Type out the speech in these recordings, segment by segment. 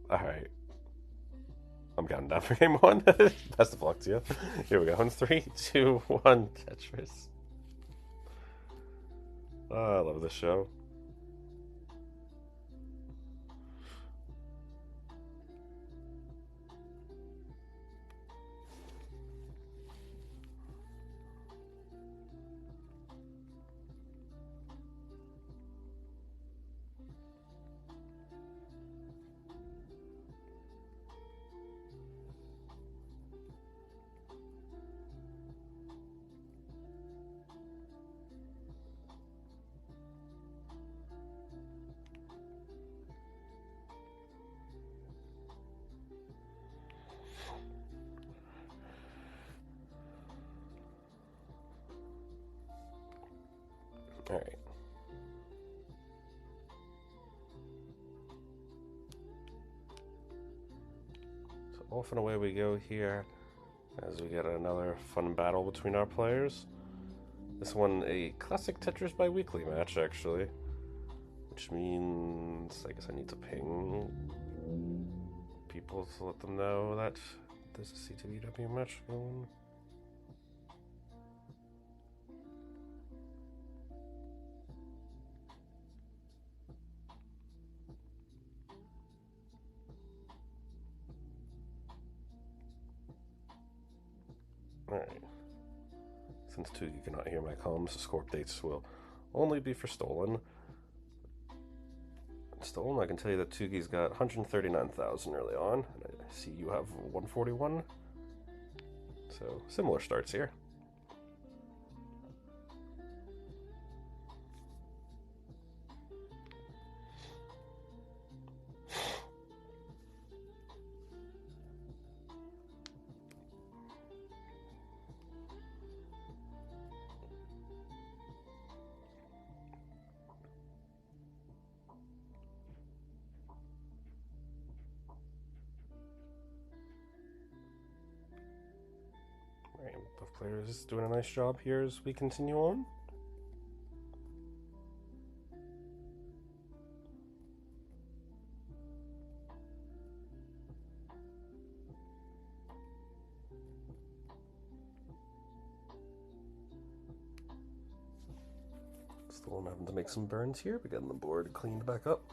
Alright. I'm counting down for game one. Best of luck to you. Here we go. In 3, 2, 1, Tetris. Oh, I love this show. Alright. So off and away we go here as we get another fun battle between our players. This one a classic Tetris bi-weekly match, actually. Which means I guess I need to ping people to let them know that there's a CTBW match going. Alright. Since Tugi cannot hear my comms, the score updates will only be for Stolen. Stolen, I can tell you that Tugi's got 139,000 early on, and I see you have 141. So, similar starts here. Right, both players doing a nice job here as we continue on. Still having to make some burns here, but getting the board cleaned back up.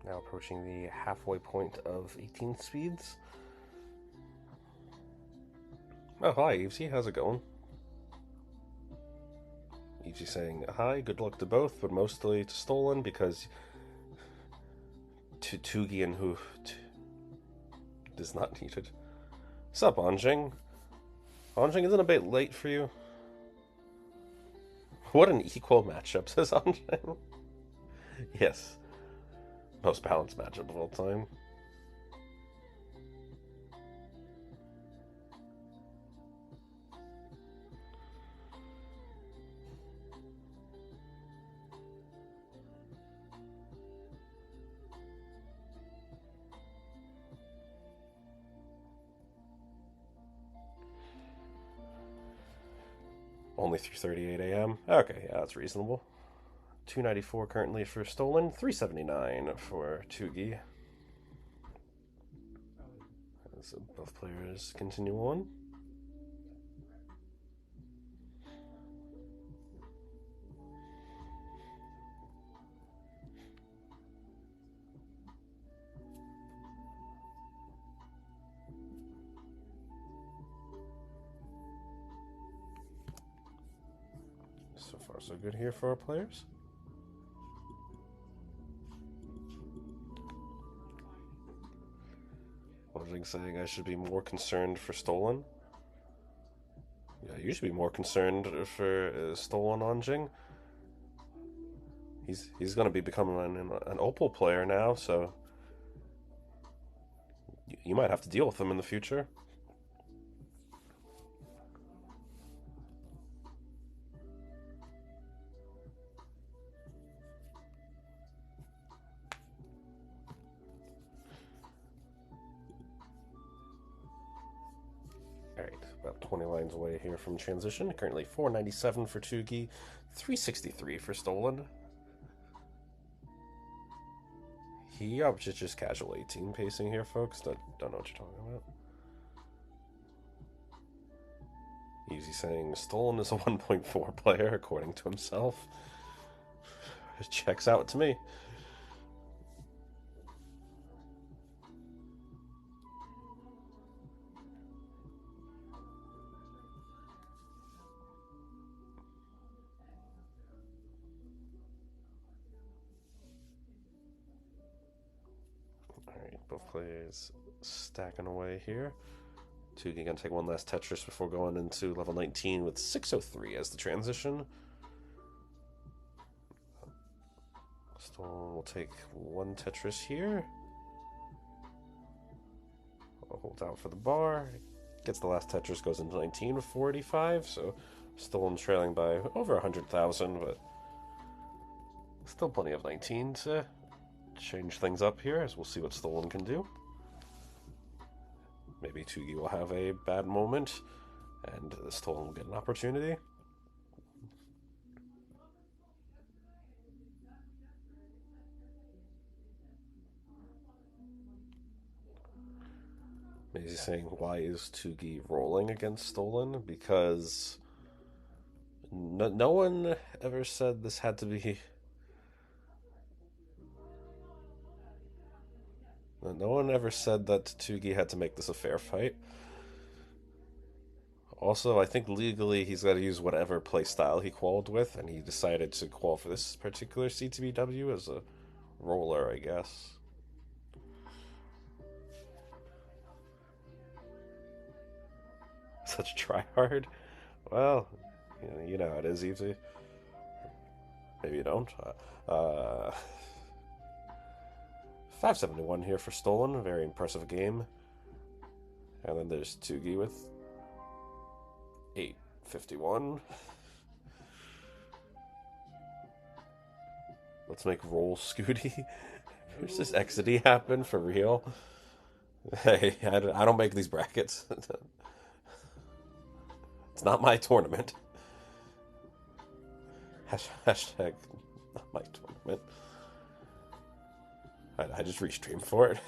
Now approaching the halfway point of 18 speeds. Oh, hi, Evesy. How's it going? Evesy saying, hi, good luck to both, but mostly to Stolen because to Tugi and who is not needed. Sup, Anjing? Anjing, isn't a bit late for you? What an equal matchup, says Anjing. Yes. Most balanced matchup of all time. Only through 38 a.m. Okay, yeah, that's reasonable. 294 currently for Stolen, 379 for Tugi. As both players continue on. So far, so good here for our players. Wondering saying I should be more concerned for Stolen. Yeah, you should be more concerned for Stolen Anjing. He's going to be becoming an Opal player now, so you might have to deal with him in the future. Alright, about 20 lines away here from transition. Currently 497 for Tugi, 363 for Stolen. He just casual 18 pacing here, folks. Don't know what you're talking about. Easy saying Stolen is a 1.4 player, according to himself. It checks out to me. Alright, both players stacking away here. Tugi gonna take one last Tetris before going into level 19 with 603 as the transition. Stolen will take one Tetris here. I'll hold out for the bar. Gets the last Tetris, goes into 19 with 485, so Stolen trailing by over 100,000, but still plenty of 19 to change things up here, as we'll see what Stolen can do. Maybe Tugi will have a bad moment, and the Stolen will get an opportunity. Maybe he's saying, why is Tugi rolling against Stolen? Because no one ever said this had to be... No one ever said that Tugi had to make this a fair fight. Also, I think legally he's got to use whatever playstyle he qualified with, and he decided to qual for this particular CTBW as a roller, I guess. Such a tryhard. Well, you know how it is, easy. Maybe you don't. 571 here for Stolen. A very impressive game. And then there's Tugi with 851. Let's make roll Scooty. Where's this Exidy happen for real? Hey, I don't make these brackets. It's not my tournament. Hashtag not my tournament. I just restreamed for it.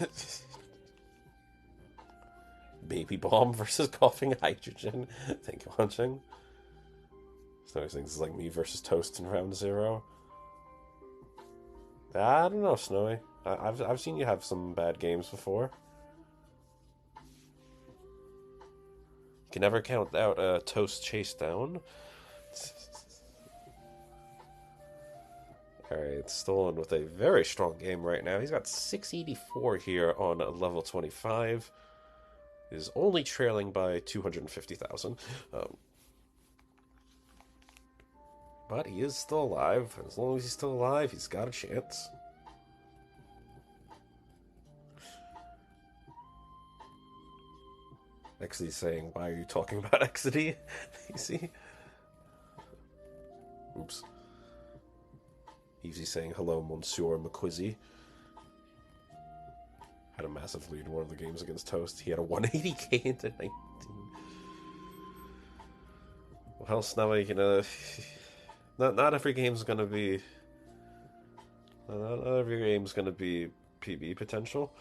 Baby bomb versus coughing hydrogen. Thank you, watching. So I think this is like me versus Toast in round 0. I don't know, Snowy. I've seen you have some bad games before. You can never count out a Toast chase down. Alright, Stolen with a very strong game right now. He's got 684 here on level 25. Is only trailing by 250,000. But he is still alive. As long as he's still alive, he's got a chance. Exidy's saying, why are you talking about Exidy? You see? Oops. Easy saying, hello, Monsieur McQuizzy. Had a massive lead in one of the games against Toast. He had a 180k into 19. Well, Snowy, you know, not every game's gonna be... Not every game's gonna be PB potential.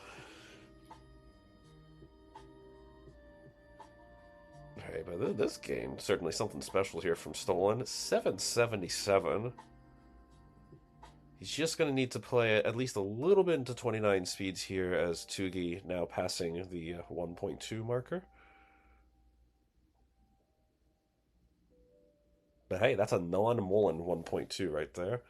Okay, but this game, certainly something special here from Stolen. 777. He's just going to need to play at least a little bit into 29 speeds here as Tugi now passing the 1.2 marker. But hey, that's a non-Mullen 1.2 right there.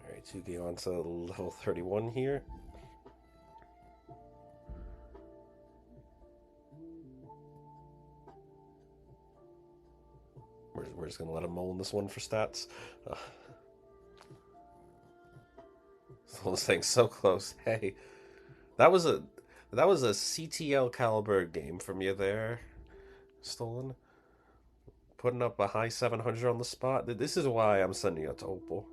Alright, Tugi on to level 31 here. We're just going to let him mull in this one for stats. This thing's so close. Hey, that was a CTL caliber game from you there, Stolen. Putting up a high 700 on the spot. This is why I'm sending you to Opal.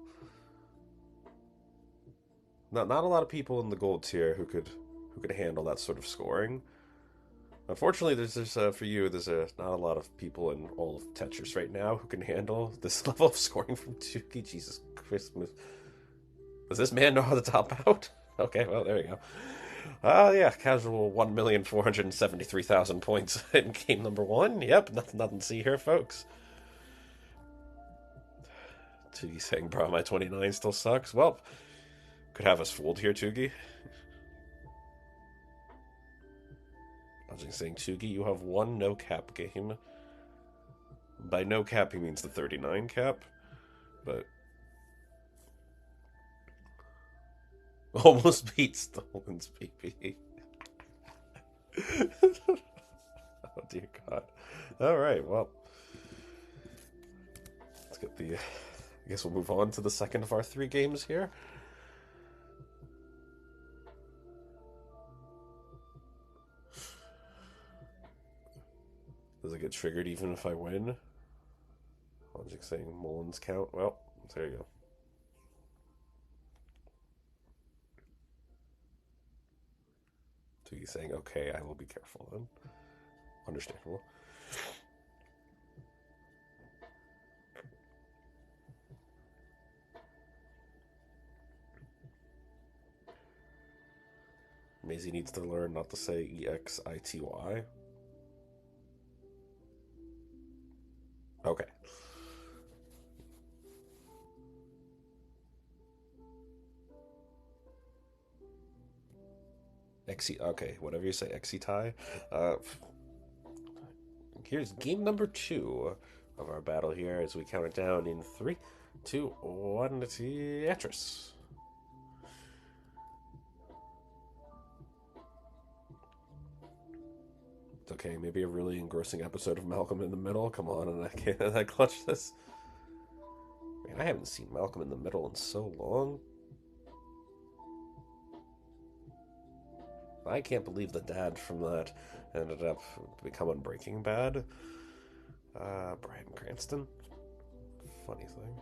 Not a lot of people in the gold tier who could who can handle that sort of scoring. Unfortunately, for you, there's not a lot of people in all of Tetris right now who can handle this level of scoring from Tugi. Jesus Christmas. Does this man know how to top out? Okay, well, there you go. Yeah, casual 1,473,000 points in game number 1. Yep, nothing to see here, folks. Tugi saying, bro, my 29 still sucks. Well, could have us fooled here, Tugi. I was just saying, Tugi, you have one no-cap game. By no-cap, he means the 39 cap. But almost beat Stolen's PP. Oh, dear God. Alright, well. Let's get the... I guess we'll move on to the second of our 3 games here. Does it get triggered even if I win? I'm just saying Mullins count. Well, there you go. So he's saying, okay, I will be careful then. Understandable. Maisie needs to learn not to say E-X-I-T-Y. Okay. Okay, whatever you say, Exitai. Here's game number 2 of our battle here as we count it down in 3, 2, 1, Tetris. It's okay, maybe a really engrossing episode of Malcolm in the Middle. Come on, and I clutch this. Man, I haven't seen Malcolm in the Middle in so long. I can't believe the dad from that ended up becoming Breaking Bad. Bryan Cranston. Funny thing.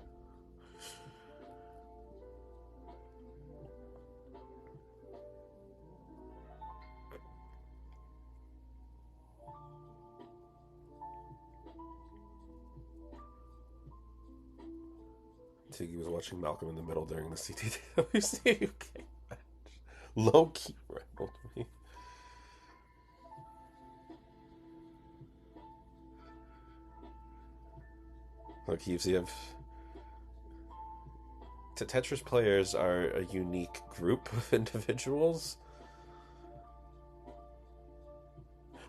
Tugi was watching Malcolm in the Middle during the CTBW match. Low-key rattled me. Look, you have... Tetris players are a unique group of individuals.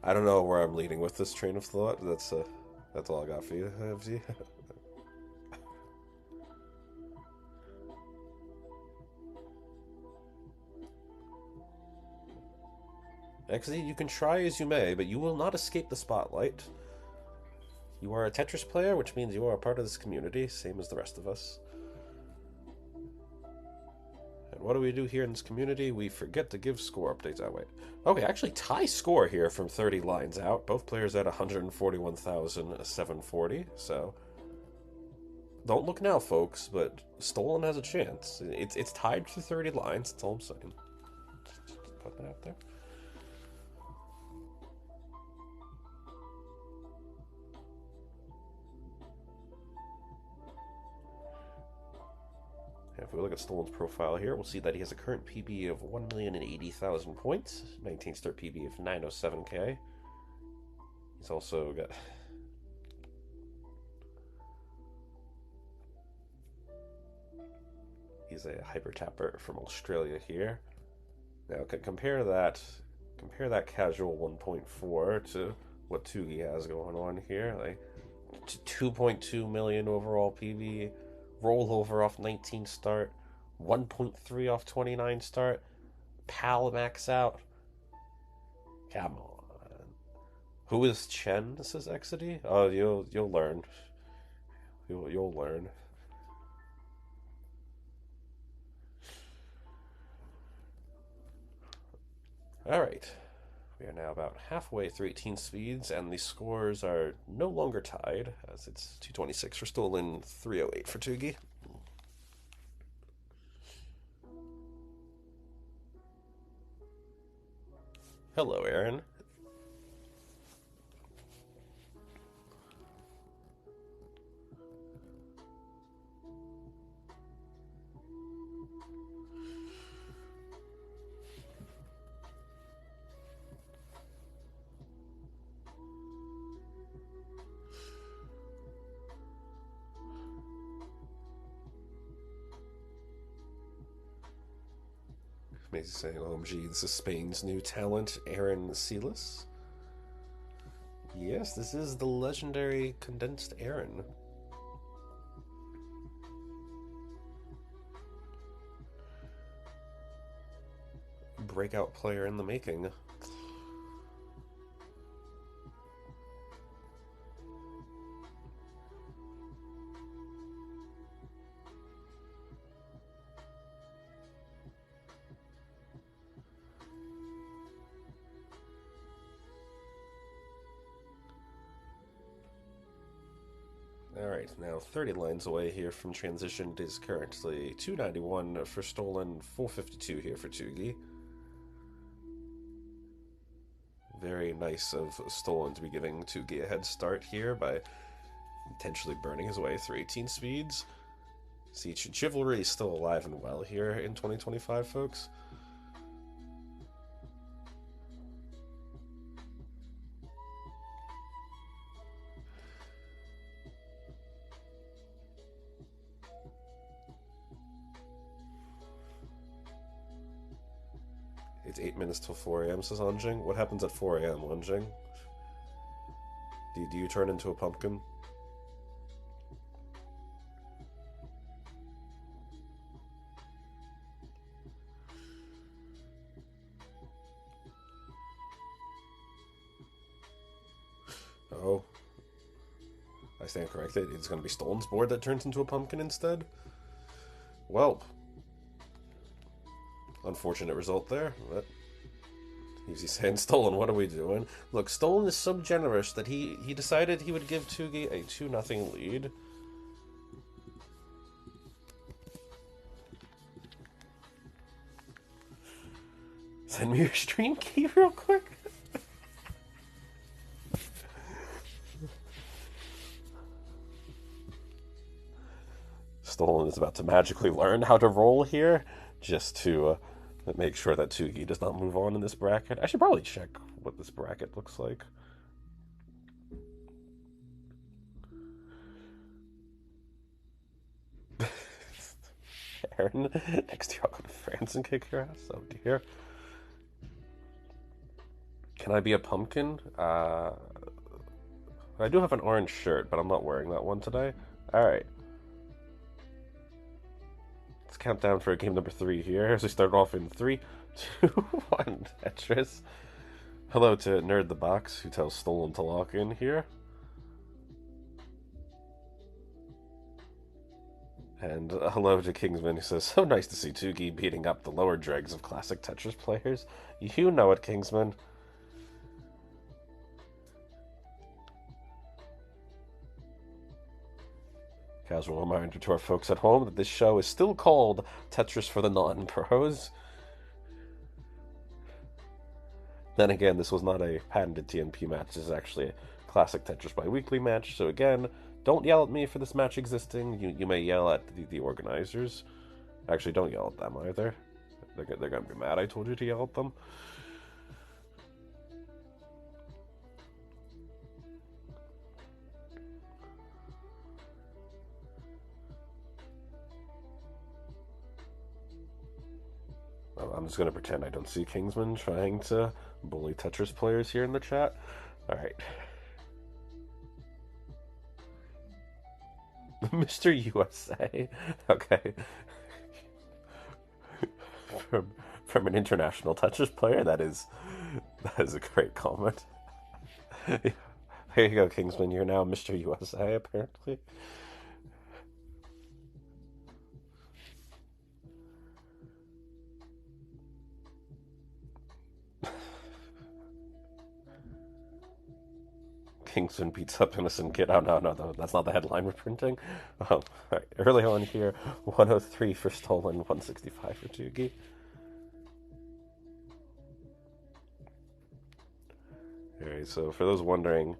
I don't know where I'm leading with this train of thought. That's all I got for you, FZ. Actually, you can try as you may, but you will not escape the spotlight. You are a Tetris player, which means you are a part of this community, same as the rest of us. And what do we do here in this community? We forget to give score updates. Oh, wait. Okay, actually tie score here from 30 lines out. Both players at 141,740, so... Don't look now, folks, but Stolen has a chance. It's tied for 30 lines, that's all I'm saying. Just put that out there. If we look at Stolen's profile here, we'll see that he has a current PB of 1,080,000 points, 19th start PB of 907k. He's also got... He's a hyper tapper from Australia here. Now, compare that casual 1.4 to what Tugi has going on here. Like 2.2 million overall PB. Rollover off 19 start, 1.3 off 29 start, PAL max out. Come on. Who is Chen? Says Exidy. Oh, you'll learn. You'll learn. All right. We are now about halfway through 18 speeds, and the scores are no longer tied, as it's 226 for Stolen, 308 for Tugi. Hello, Aaron. Amazing saying, OMG, this is Spain's new talent, Aaron Silas. Yes, this is the legendary condensed Aaron. Breakout player in the making. Alright, now 30 lines away here from transition. It is currently 291 for Stolen, 452 here for Tugi. Very nice of Stolen to be giving Tugi a head start here by potentially burning his way through 18 speeds. See, Chivalry is still alive and well here in 2025, folks. It's 8 minutes till 4 a.m., says Anjing. What happens at 4 a.m., Anjing? Do you turn into a pumpkin? Oh. I stand corrected. It's going to be Stolen's board that turns into a pumpkin instead? Well. Unfortunate result there, but Easy saying, Stolen, what are we doing? Look, Stolen is so generous that he decided he would give Tugi a 2-0 lead. Send me your stream key real quick. Stolen is about to magically learn how to roll here, just to make sure that Tugi does not move on in this bracket. I should probably check what this bracket looks like. Aaron, next year I'll go to France and kick your ass. Oh dear. Can I be a pumpkin? I do have an orange shirt, but I'm not wearing that one today. Alright. Let's count down for game number 3 here as we start off in 3, 2, 1. Tetris. Hello to Nerd the Box, who tells Stolen to lock in here. And hello to Kingsman, who says, so nice to see Tugi beating up the lower dregs of classic Tetris players. You know it, Kingsman. Casual reminder to our folks at home that this show is still called Tetris for the Non-Pros. Then again, this was not a patented TNP match. This is actually a classic Tetris bi-weekly match. So again, don't yell at me for this match existing. You may yell at the organizers. Actually, don't yell at them either. They're going to be mad I told you to yell at them. I'm just going to pretend I don't see Kingsman trying to bully Tetris players here in the chat. Alright. Mr. USA. Okay. From an international Tetris player, that is a great comment. Here you go, Kingsman. You're now Mr. USA, apparently. Kingsman beats up innocent kid. Oh, no, that's not the headline we're printing. Oh, right. Early on here, 103 for Stolen, 165 for Tugi. Alright, so for those wondering,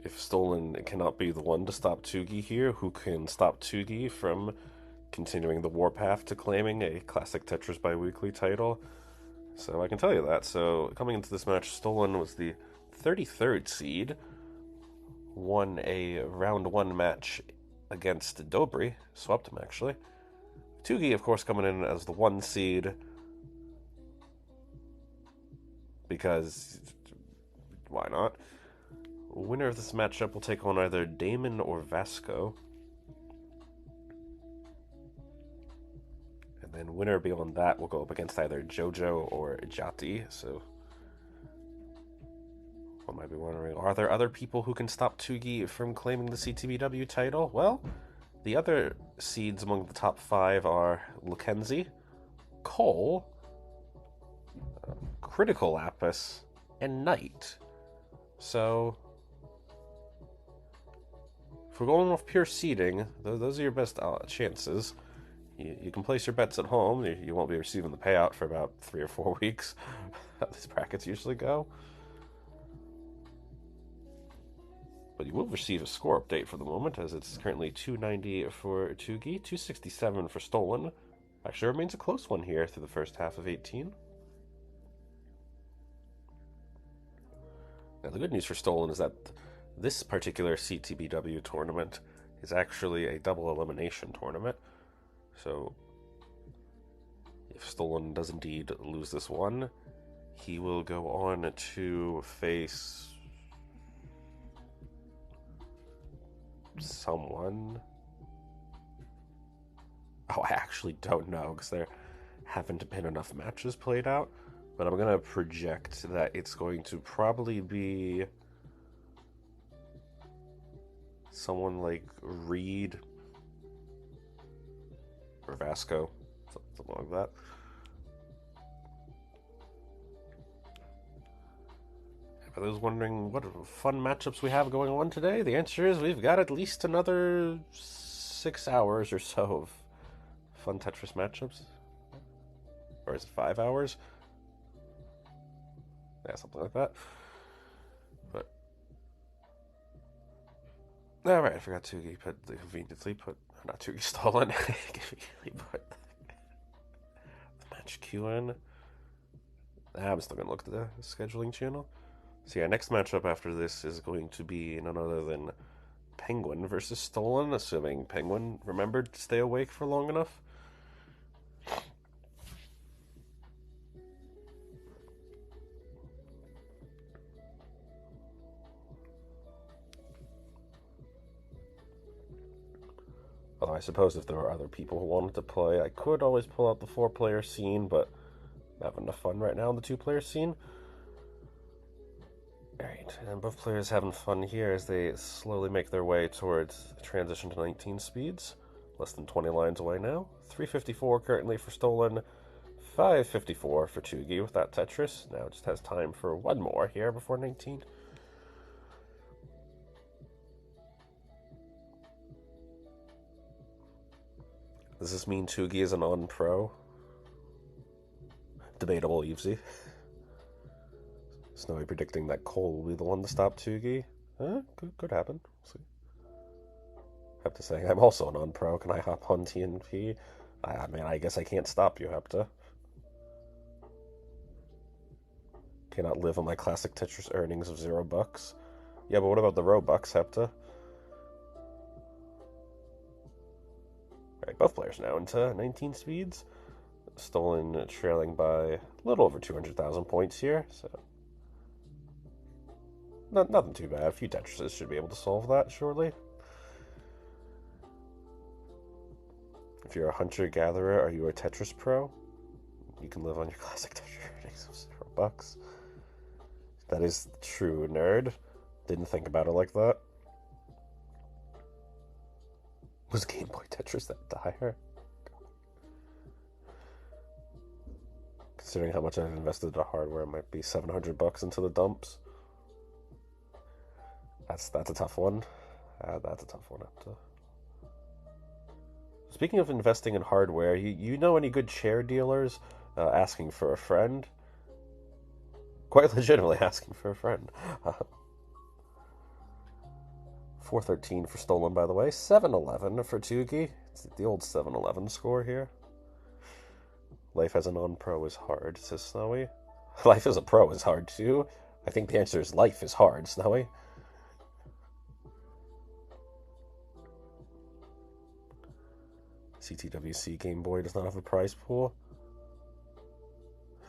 if Stolen cannot be the one to stop Tugi here, who can stop Tugi from continuing the warpath to claiming a classic Tetris Biweekly title? So I can tell you that. So coming into this match, Stolen was the 33rd seed, won a round 1 match against Dobry, swept him actually. Tugi, of course, coming in as the 1 seed, because why not? Winner of this matchup will take on either Damon or Vasco. And then winner beyond that will go up against either Jojo or Jati. So one might be wondering, are there other people who can stop Tugi from claiming the CTBW title? Well, the other seeds among the top 5 are Luckenzie, Cole, Critical Lapis, and Knight. So if we're going off pure seeding, those are your best chances. You can place your bets at home. You won't be receiving the payout for about 3 or 4 weeks. How these brackets usually go. But you will receive a score update for the moment, as it's currently 290 for Tugi, 267 for Stolen. Actually remains a close one here through the first half of 18. Now the good news for Stolen is that this particular CTBW tournament is actually a double elimination tournament. So if Stolen does indeed lose this one, he will go on to face someone. Oh, I actually don't know, because there haven't been enough matches played out. But I'm going to project that it's going to probably be someone like Reed or Vasco, something like that. For those wondering what fun matchups we have going on today, the answer is we've got at least another 6 hours or so of fun Tetris matchups. Or is it 5 hours? Yeah, something like that. But alright, I forgot to conveniently put not Tugi Stolen. Conveniently put the match queue in. I'm still gonna look at the scheduling channel. So yeah, next matchup after this is going to be none other than Penguin versus Stolen, assuming Penguin remembered to stay awake for long enough. Although I suppose if there were other people who wanted to play, I could always pull out the 4-player scene, but I'm having enough fun right now in the 2-player scene. Alright, and both players having fun here as they slowly make their way towards the transition to 19 speeds. Less than 20 lines away now. 354 currently for Stolen, 554 for Tugi with that Tetris. Now it just has time for one more here before 19. Does this mean Tugi is a non-pro? Debatable, Evesy. Snowy predicting that Cole will be the one to stop Tugi. Could happen. We'll see. Have to say, I'm also a non-pro. Can I hop on TNP? I guess I can't stop you, Hepta. Cannot live on my classic Tetris earnings of $0. Yeah, but what about the Robux, Hepta? Alright, both players now into 19 speeds. Stolen trailing by a little over 200,000 points here, so nothing too bad. A few Tetrises should be able to solve that, surely. If you're a hunter-gatherer, are you a Tetris pro? You can live on your classic Tetris earnings of $0. That is true, nerd. Didn't think about it like that. Was Game Boy Tetris that dire? Considering how much I've invested in hardware, it might be $700 into the dumps. That's a tough one. That's a tough one. Speaking of investing in hardware, you know any good chair dealers asking for a friend? Quite legitimately asking for a friend. 413 for Stolen, by the way. 711 for Tugi. It's the old 711 score here. Life as a non-pro is hard, says Snowy. Life as a pro is hard, too. I think the answer is life is hard, Snowy. CTWC Game Boy does not have a prize pool.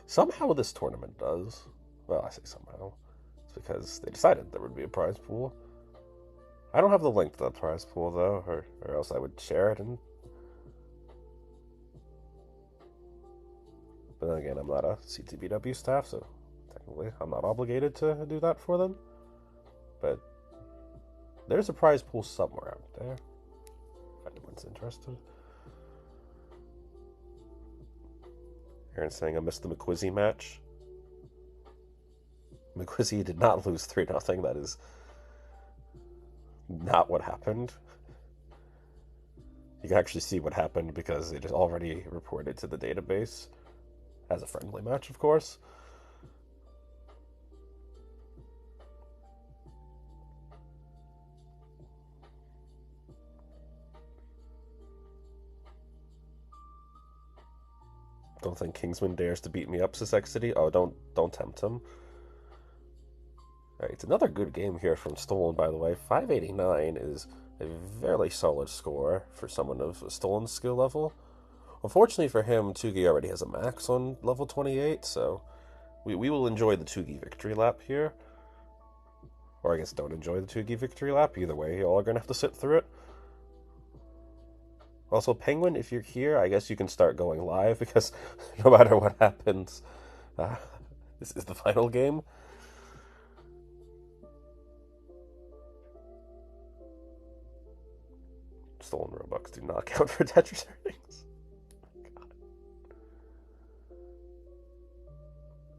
Somehow this tournament does. Well, I say somehow. It's because they decided there would be a prize pool. I don't have the link to that prize pool, though, or else I would share it. But then again, I'm not a CTBW staff, so technically I'm not obligated to do that for them. But there's a prize pool somewhere out there, if anyone's interested. Aaron's saying I missed the McQuizzy match. McQuizzy did not lose 3-0. That is not what happened. You can actually see what happened because it is already reported to the database as a friendly match, of course. Don't think Kingsman dares to beat me up, says City. Oh, don't tempt him. Alright, it's another good game here from Stolen, by the way. 589 is a very solid score for someone of Stolen's skill level. Unfortunately for him, Tugi already has a max on level 28, so we will enjoy the Tugi victory lap here. Or I guess don't enjoy the Tugi victory lap. Either way, you all are going to have to sit through it. Also, Penguin, if you're here, I guess you can start going live, because no matter what happens, this is the final game. Stolen Robux do not count for Tetris earnings. God.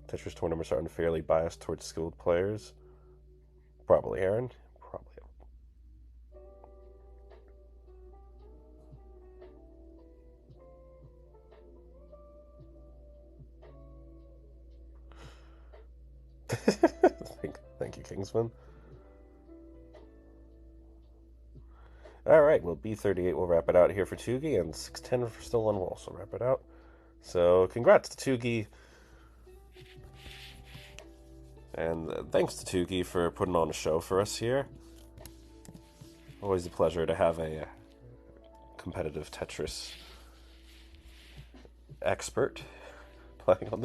Tetris tournaments are unfairly biased towards skilled players. Probably, Aaron. Probably. Thank you, Kingsman. Alright, well, B38 will wrap it out here for Tugi, and 610 for Stolen will also wrap it out. So, congrats to Tugi. And thanks to Tugi for putting on a show for us here. Always a pleasure to have a competitive Tetris expert playing on the